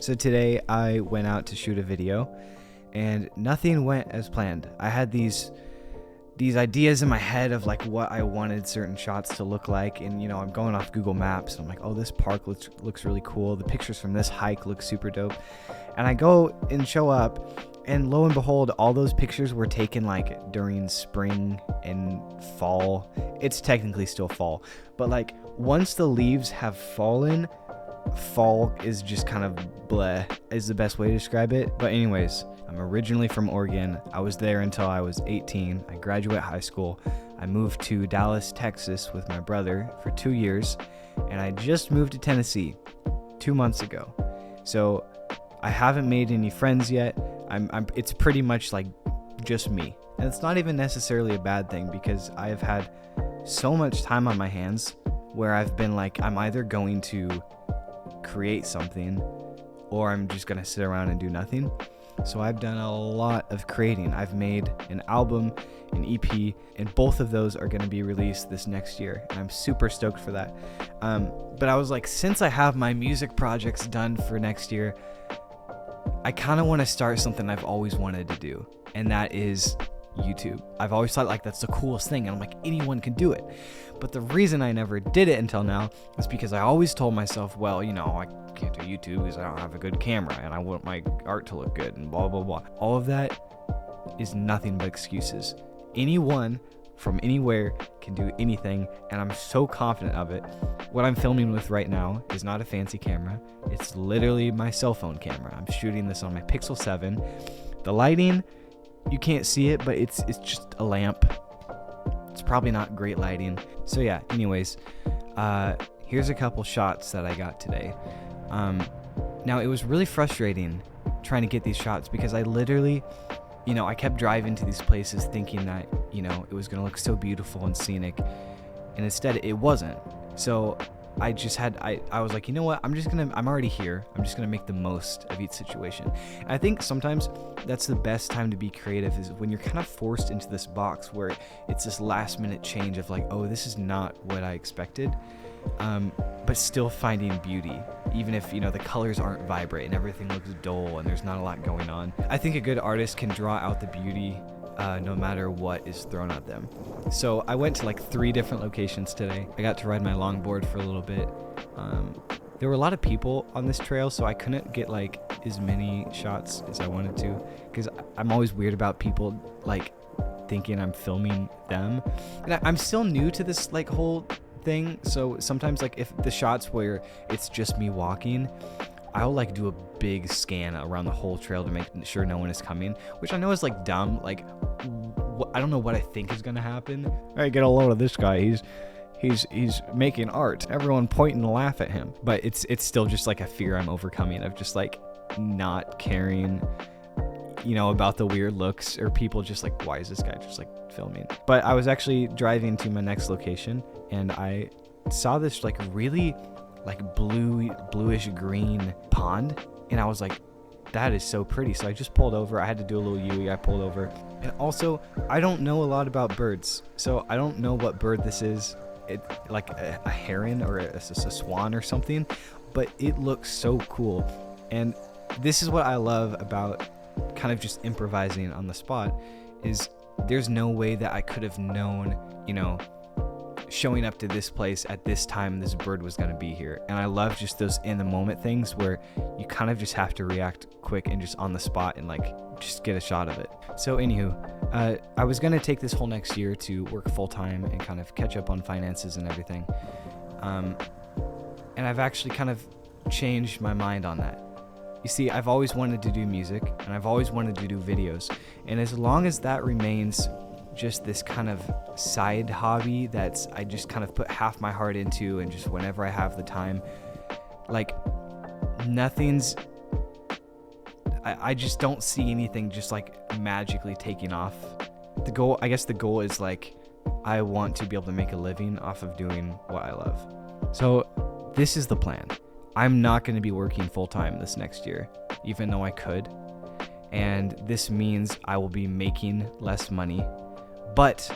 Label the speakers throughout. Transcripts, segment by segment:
Speaker 1: So today I went out to shoot a video and nothing went as planned. I had these ideas in my head of like what I wanted certain shots to look like, and I'm going off Google Maps and I'm like, oh, this park looks really cool. The pictures from this hike look super dope. And I go and show up, and lo and behold, all those pictures were taken like during spring and fall. It's technically still fall, but like once the leaves have fallen, fall is just kind of bleh is the best way to describe it. But anyways, I'm originally from Oregon. I was there until I was 18. I graduated high school. I moved to Dallas, Texas with my brother for 2 years, and I just moved to Tennessee 2 months ago. So I haven't made any friends yet. It's pretty much like just me. And it's not even necessarily a bad thing, because I have had so much time on my hands where I've been like, I'm either going to create something or I'm just going to sit around and do nothing. So I've done a lot of creating. I've made an album, an EP, and both of those are going to be released this next year. And I'm super stoked for that. But I was like, since I have my music projects done for next year, I kind of want to start something I've always wanted to do, and that is YouTube. I've always thought like that's the coolest thing, and I'm like, anyone can do it. But the reason I never did it until now is because I always told myself, well, I can't do YouTube because I don't have a good camera and I want my art to look good and blah, blah, blah. All of that is nothing but excuses. Anyone from anywhere can do anything, and I'm so confident of it. What I'm filming with right now is not a fancy camera. It's literally my cell phone camera. I'm shooting this on my Pixel 7. The lighting, you can't see it, but it's just a lamp. It's probably not great lighting. So yeah, anyways, here's a couple shots that I got today. Now it was really frustrating trying to get these shots, because I literally, I kept driving to these places thinking that, it was going to look so beautiful and scenic, and instead it wasn't. So I just I was like, you know what? I'm already here. I'm just going to make the most of each situation. And I think sometimes that's the best time to be creative, is when you're kind of forced into this box where it's this last minute change of like, oh, this is not what I expected. But still finding beauty, even if, the colors aren't vibrant and everything looks dull and there's not a lot going on. I think a good artist can draw out the beauty no matter what is thrown at them. So I went to like 3 different locations today. I got to ride my longboard for a little bit. There were a lot of people on this trail, so I couldn't get like as many shots as I wanted to, because I'm always weird about people like thinking I'm filming them. And I'm still new to this like whole thing, so sometimes like if the shots where it's just me walking, I'll like do a big scan around the whole trail to make sure no one is coming, which I know is like dumb. Like I don't know what I think is gonna happen. Hey, get a load of this guy. He's making art. Everyone point and laugh at him. But it's still just like a fear I'm overcoming of just like not caring, about the weird looks, or people just like, why is this guy just like filming? But I was actually driving to my next location, and I saw this like really like bluish green pond, and I was like, that is so pretty. So I just pulled over. I had to do a little U-turn. I pulled over. And also, I don't know a lot about birds, so I don't know what bird this is. It like a heron or a swan or something, but it looks so cool. And this is what I love about kind of just improvising on the spot, is there's no way that I could have known, showing up to this place at this time this bird was going to be here. And I love just those in the moment things where you kind of just have to react quick and just on the spot and like just get a shot of it. So anywho, I was going to take this whole next year to work full time and kind of catch up on finances and everything. And I've actually kind of changed my mind on that. You see, I've always wanted to do music, and I've always wanted to do videos. And as long as that remains just this kind of side hobby that's I just kind of put half my heart into, and just whenever I have the time, like I just don't see anything just like magically taking off. The goal is like, I want to be able to make a living off of doing what I love. So this is the plan. I'm not going to be working full-time this next year, even though I could. And this means I will be making less money, but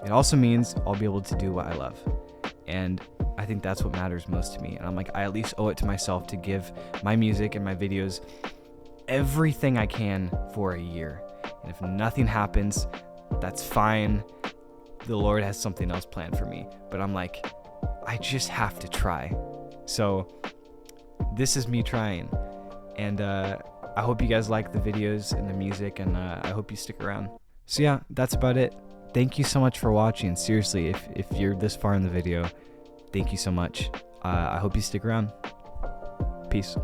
Speaker 1: it also means I'll be able to do what I love. And I think that's what matters most to me. And I'm like, I at least owe it to myself to give my music and my videos everything I can for a year. And if nothing happens, that's fine. The Lord has something else planned for me. But I'm like, I just have to try. So this is me trying. And I hope you guys like the videos and the music, and I hope you stick around. So yeah, that's about it. Thank you so much for watching. Seriously, if you're this far in the video, thank you so much. I hope you stick around. Peace.